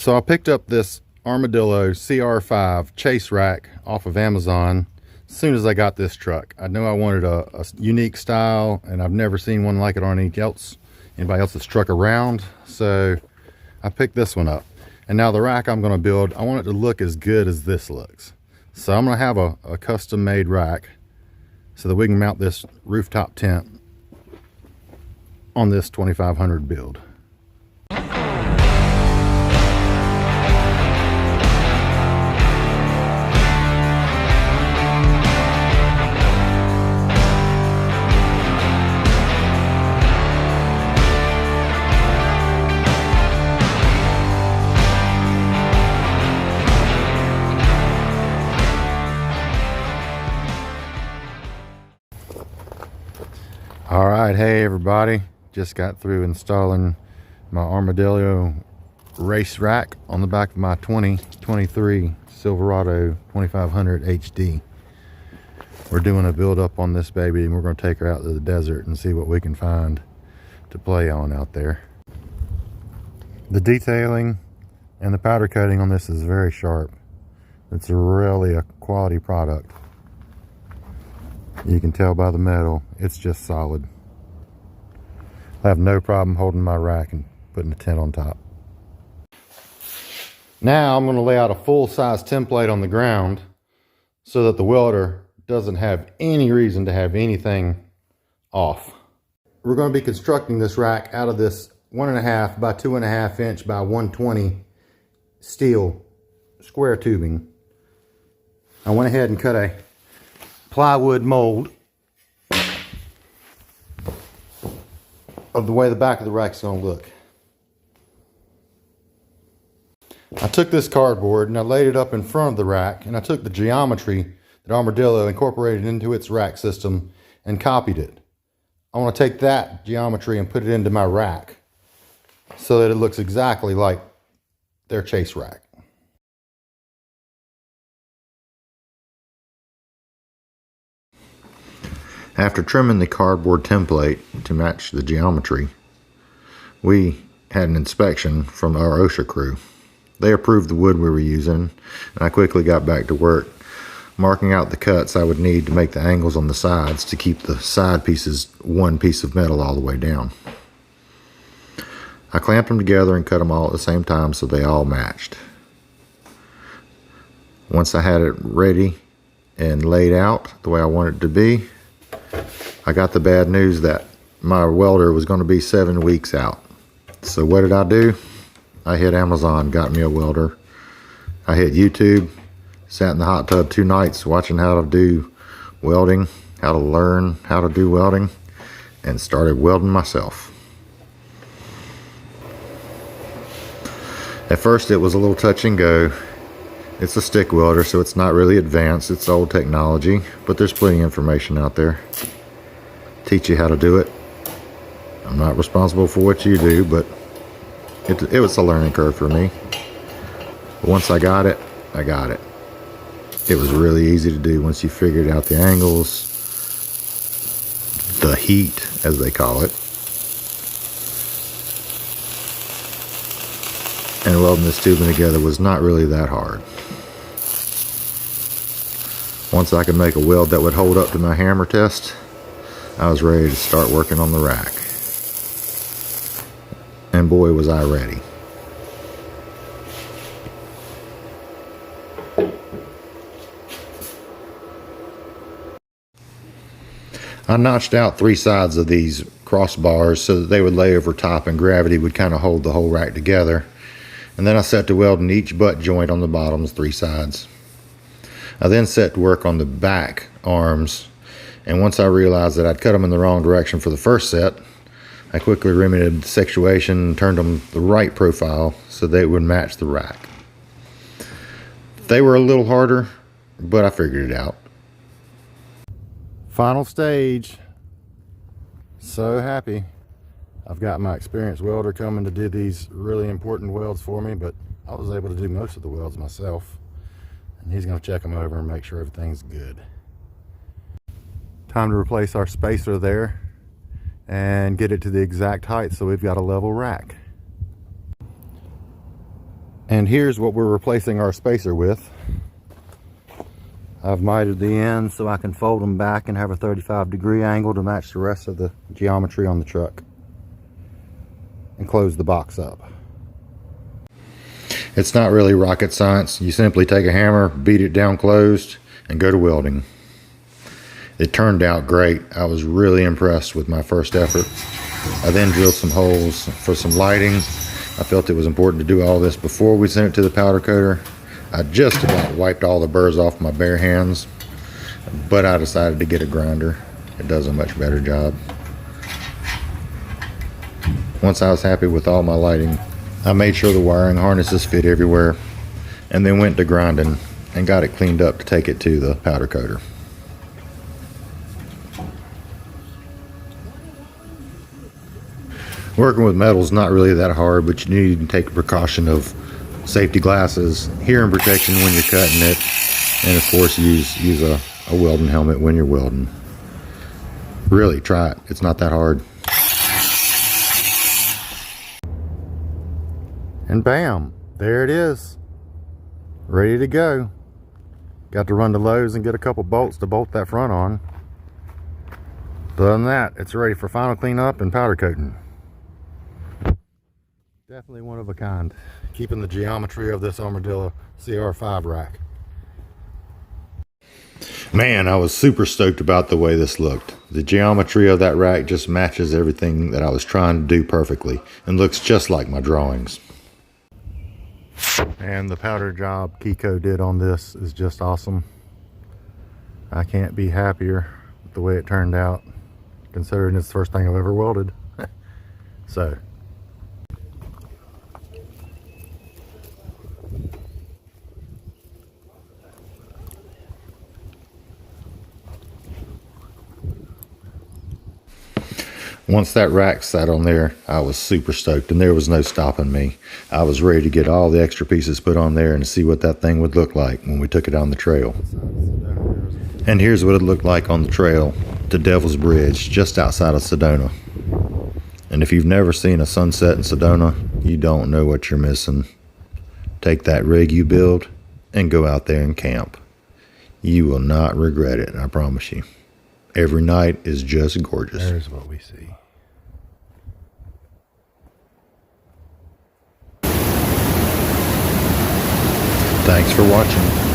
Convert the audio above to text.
So I picked up this Armadillo CR5 chase rack off of Amazon as soon as I got this truck. I knew I wanted a unique style, and I've never seen one like it on anybody else's truck around. So I picked this one up. And now the rack I'm going to build, I want it to look as good as this looks. So I'm going to have a custom made rack so that we can mount this rooftop tent on this 2500 build. All right, hey everybody, just got through installing my Armadillo race rack on the back of my 2023 Silverado 2500 HD. We're doing a build up on this baby, and we're going to take her out to the desert and see what we can find to play on out there. The detailing and the powder coating on this is very sharp. It's really a quality product. You can tell by the metal, it's just solid. I have no problem holding my rack and putting a tent on top. Now I'm going to lay out a full-size template on the ground so that the welder doesn't have any reason to have anything off. We're going to be constructing this rack out of this 1.5 by 2.5 inch by 120 steel square tubing. I went ahead and cut a plywood mold of the way the back of the rack's going to look. I took this cardboard and I laid it up in front of the rack, and I took the geometry that Armadillo incorporated into its rack system and copied it. I want to take that geometry and put it into my rack so that it looks exactly like their chase rack. After trimming the cardboard template to match the geometry, we had an inspection from our OSHA crew. They approved the wood we were using, and I quickly got back to work, marking out the cuts I would need to make the angles on the sides to keep the side pieces one piece of metal all the way down. I clamped them together and cut them all at the same time so they all matched. Once I had it ready and laid out the way I wanted it to be, I got the bad news that my welder was going to be 7 weeks out. So what did I do? I hit Amazon, got me a welder. I hit YouTube, sat in the hot tub 2 nights watching how to do welding, how to learn how to do welding, and started welding myself. At first it was a little touch and go. It's a stick welder, so it's not really advanced. It's old technology, but there's plenty of information out there. Teach you how to do it. I'm not responsible for what you do, but it was a learning curve for me. But once I got it, I got it. It was really easy to do once you figured out the angles, the heat, as they call it. And welding this tubing together was not really that hard. Once I could make a weld that would hold up to my hammer test, I was ready to start working on the rack. And boy, was I ready. I notched out 3 sides of these crossbars so that they would lay over top and gravity would kind of hold the whole rack together. And then I set to welding each butt joint on the bottom's 3 sides. I then set to work on the back arms, and once I realized that I'd cut them in the wrong direction for the first set, I quickly remedied the situation and turned them the right profile so they would match the rack. They were a little harder, but I figured it out. Final stage. So happy. I've got my experienced welder coming to do these really important welds for me, but I was able to do most of the welds myself. And he's going to check them over and make sure everything's good. Time to replace our spacer there and get it to the exact height so we've got a level rack. And here's what we're replacing our spacer with. I've mitered the ends so I can fold them back and have a 35-degree angle to match the rest of the geometry on the truck. And close the box up. It's not really rocket science. You simply take a hammer, beat it down closed, and go to welding. It turned out great. I was really impressed with my first effort. I then drilled some holes for some lighting. I felt it was important to do all this before we sent it to the powder coater. I just about wiped all the burrs off my bare hands, but I decided to get a grinder. It does a much better job. Once I was happy with all my lighting, I made sure the wiring harnesses fit everywhere, and then went to grinding and got it cleaned up to take it to the powder coater. Working with metal is not really that hard, but you need to take the precaution of safety glasses, hearing protection when you're cutting it, and of course use a welding helmet when you're welding. Really, try it. It's not that hard. And bam, there it is. Ready to go. Got to run to Lowe's and get a couple bolts to bolt that front on. Other than that, it's ready for final cleanup and powder coating. Definitely one of a kind. Keeping the geometry of this Armadillo CR5 rack. Man, I was super stoked about the way this looked. The geometry of that rack just matches everything that I was trying to do perfectly and looks just like my drawings. And the powder job Kiko did on this is just awesome. I can't be happier with the way it turned out, considering it's the first thing I've ever welded. So once that rack sat on there, I was super stoked, and there was no stopping me. I was ready to get all the extra pieces put on there and see what that thing would look like when we took it on the trail. And here's what it looked like on the trail to Devil's Bridge, just outside of Sedona. And if you've never seen a sunset in Sedona, you don't know what you're missing. Take that rig you build and go out there and camp. You will not regret it, I promise you. Every night is just gorgeous. There's what we see. Thanks for watching.